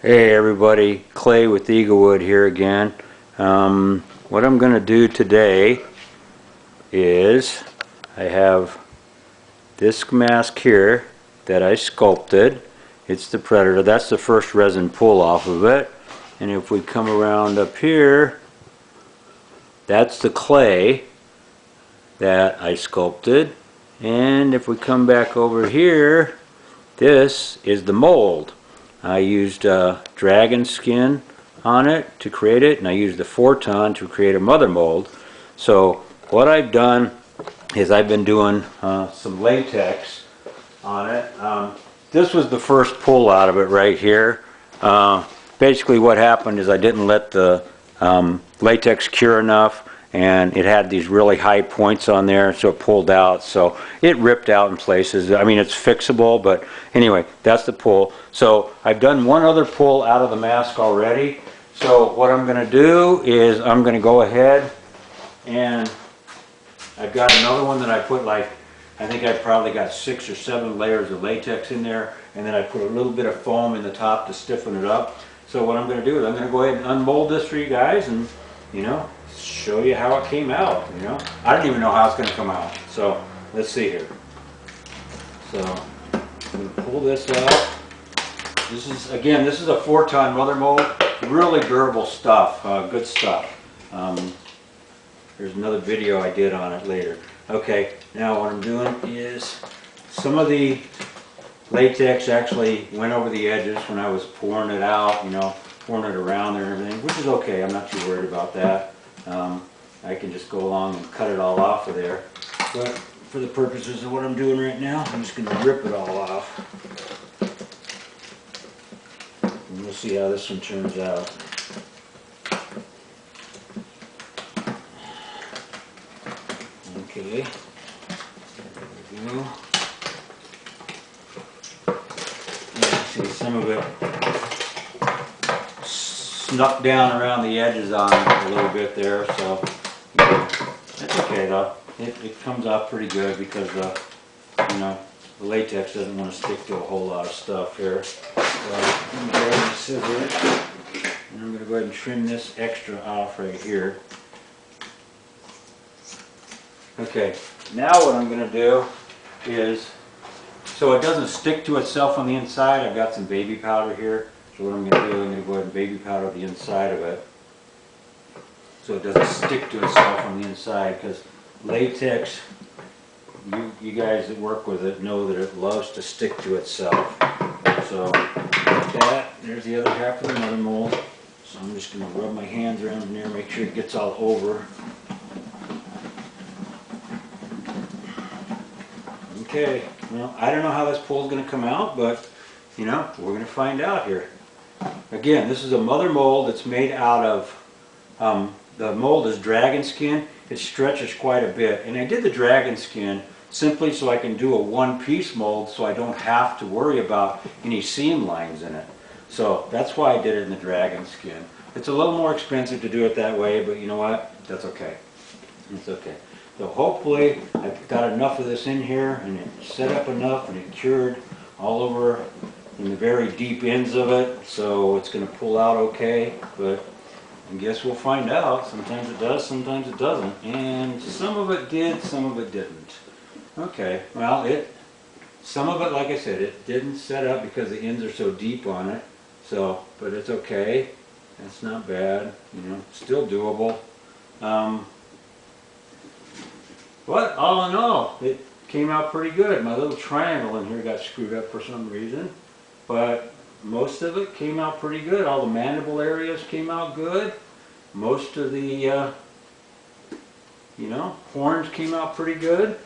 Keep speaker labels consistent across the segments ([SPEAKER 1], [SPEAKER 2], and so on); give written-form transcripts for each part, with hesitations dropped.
[SPEAKER 1] Hey everybody, Clay with Eaglewood here again. What I'm going to do today is I have this mask here that I sculpted. It's the Predator. That's the first resin pull off of it. And if we come around up here, that's the clay that I sculpted. And if we come back over here, this is the mold. I used dragon skin on it to create it, and I used the 4-ton to create a mother mold. So what I've done is I've been doing some latex on it. This was the first pull out of it right here. Basically what happened is I didn't let the latex cure enough, and it had these really high points on there, so it pulled out. So it ripped out in places. I mean, it's fixable, but anyway, that's the pull. So I've done one other pull out of the mask already. So what I'm going to do is I'm going to go ahead, and I've got another one that I put, like, I think I've probably got 6 or 7 layers of latex in there, and then I put a little bit of foam in the top to stiffen it up. So what I'm going to do is I'm going to go ahead and unmold this for you guys, and show you how it came out. I don't even know how it's going to come out. So let's see here. So I'm going to pull this out. This is a 4-ton mother mold. Really durable stuff. Good stuff. There's another video I did on it later. Okay, now what I'm doing is some of the latex actually went over the edges when I was pouring it out, pouring it around there and everything, which is okay. I'm not too worried about that. I can just go along and cut it all off of there. But for the purposes of what I'm doing right now, I'm just going to rip it all off. And we'll see how this one turns out. Okay. There we go. See, some of it snuck down around the edges on it a little bit there, so it's okay though. It comes out pretty good because the latex doesn't want to stick to a whole lot of stuff here. So I'm going to grab my scissors, and I'm going to go ahead and trim this extra off right here. Okay, now what I'm going to do is, so it doesn't stick to itself on the inside, I've got some baby powder here. So what I'm going to do, I'm going to go ahead and baby powder the inside of it so it doesn't stick to itself on the inside, because latex, you guys that work with it know that it loves to stick to itself. So like that, there's the other half of the mother mold. So I'm just going to rub my hands around in there, make sure it gets all over. Okay, well, I don't know how this pull is going to come out, but we're going to find out here. Again, this is a mother mold that's made out of, the mold is dragon skin. It stretches quite a bit. And I did the dragon skin simply so I can do a one-piece mold so I don't have to worry about any seam lines in it. So that's why I did it in the dragon skin. It's a little more expensive to do it that way, but you know what? That's okay. It's okay. So hopefully I've got enough of this in here, and it's set up enough, and it cured all over in the very deep ends of it, so it's going to pull out okay. But I guess we'll find out. Sometimes it does, sometimes it doesn't, and some of it did, some of it didn't. Okay, well, some of it, like I said, it didn't set up because the ends are so deep on it. So, but it's okay. That's not bad. Still doable. But all in all, it came out pretty good. My little triangle in here got screwed up for some reason, but most of it came out pretty good. All the mandible areas came out good. Most of the, horns came out pretty good.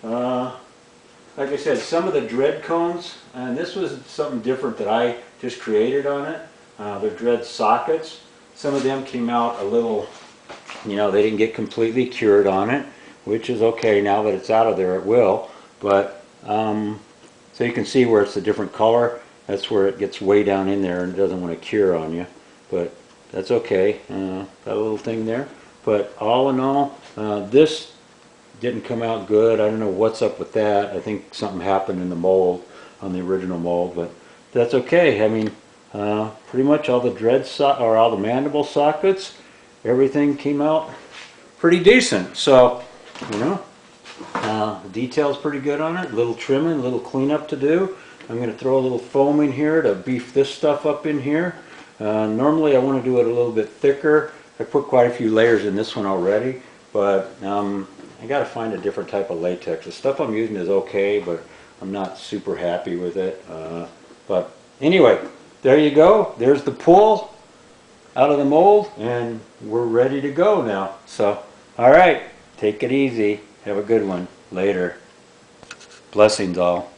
[SPEAKER 1] Like I said, some of the dread cones, and this was something different that I just created on it. The dread sockets, some of them came out a little, they didn't get completely cured on it, which is okay. Now that it's out of there, it will. But so you can see where it's a different color. That's where it gets way down in there and it doesn't want to cure on you. But that's okay. Got a little thing there. But all in all, this didn't come out good. I don't know what's up with that. I think something happened in the mold, on the original mold. But that's okay. I mean, pretty much all the or all the mandible sockets, everything came out pretty decent. So, you know, the detail's pretty good on it. A little trimming, a little cleanup to do. I'm going to throw a little foam in here to beef this stuff up in here. Normally I want to do it a little bit thicker. I put quite a few layers in this one already, but I got to find a different type of latex. The stuff I'm using is okay, but I'm not super happy with it. But anyway, there you go. There's the pull out of the mold, and we're ready to go now. So, all right, take it easy. Have a good one. Later. Blessings all.